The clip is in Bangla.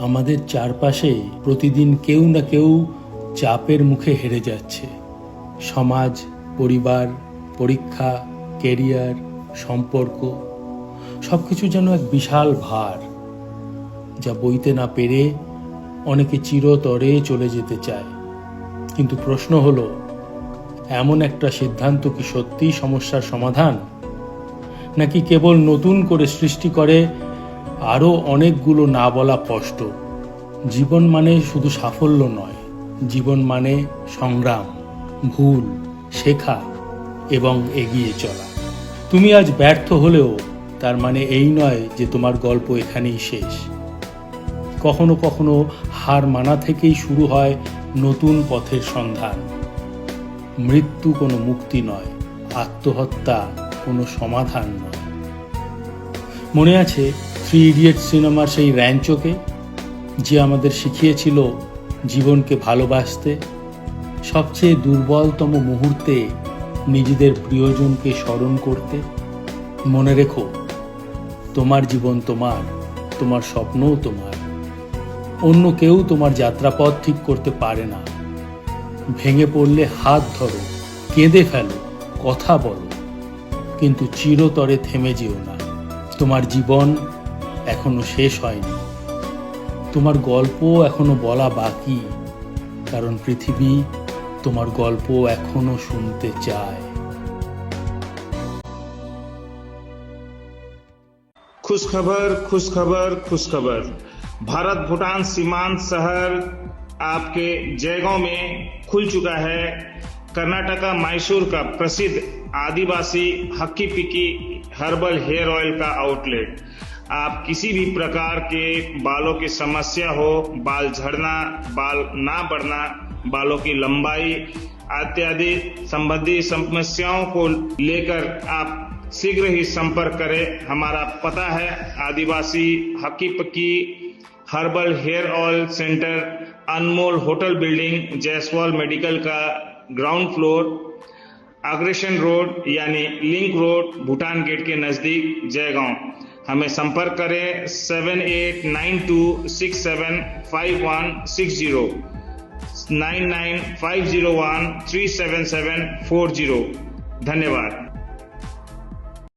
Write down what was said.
আমাদের চারপাশে প্রতিদিন কেউ না কেউ চাপের মুখে হেরে যাচ্ছে। সমাজ, পরিবার, পরীক্ষা, ক্যারিয়ার, সম্পর্ক সবকিছু যেন এক বিশাল ভার, যা বইতে না পেরে অনেকে চিরতরে চলে যেতে চায়। কিন্তু প্রশ্ন হলো, এমন একটা সিদ্ধান্ত কি সত্যিই সমস্যার সমাধান, নাকি কেবল নতুন করে সৃষ্টি করে আরও অনেকগুলো না বলা কষ্ট? জীবন মানে শুধু সাফল্য নয়, জীবন মানে সংগ্রাম, ভুল, শেখা এবং এগিয়ে চলা। তুমি আজ ব্যর্থ হলেও তার মানে এই নয় যে তোমার গল্প এখানেই শেষ। কখনো কখনো হার মানা থেকেই শুরু হয় নতুন পথের সন্ধান। মৃত্যু কোনো মুক্তি নয়, আত্মহত্যা কোনো সমাধান নয়। মনে আছে 3 ইডিয়টস সিনেমার সেই র্যাঞ্চোকে, যে আমাদের শিখিয়েছিল জীবনকে ভালোবাসতে, সবচেয়ে দুর্বলতম মুহূর্তে নিজেদের প্রিয়জনকে স্মরণ করতে। মনে রেখো, তোমার জীবন তোমার, তোমার স্বপ্নও তোমার। অন্য কেউ তোমার যাত্রাপথ ঠিক করতে পারে না। ভেঙে পড়লে হাত ধরো, কেঁদে ফেলো, কথা বলো, কিন্তু চিরতরে থেমে যেও না। তোমার জীবন এখনো শেষ হয়নি, তোমার গল্প এখনো বলা বাকি, কারণ পৃথিবী তোমার গল্প এখনো শুনতে চায়। खुशखबर खुशखबर खुशखबर। भारत भूटान सीमांत शहर आपके जयगांव में खुल चुका है कर्नाटका मैसूर का प्रसिद्ध आदिवासी हक्की पिक्की हर्बल हेयर ऑयल का आउटलेट। आप किसी भी प्रकार के बालों की समस्या हो, बाल झड़ना, बाल ना बढ़ना, बालों की लंबाई इत्यादि संबंधी समस्याओं को लेकर आप शीघ्र ही संपर्क करें। हमारा पता है आदिवासी हक्की पक्की हर्बल हेयर ऑयल सेंटर, अनमोल होटल बिल्डिंग, जयसवाल मेडिकल का ग्राउंड फ्लोर, अग्रेशन रोड यानी लिंक रोड, भूटान गेट के नजदीक, जयगांव। हमें संपर्क करें 7892675160 9950137740। धन्यवाद।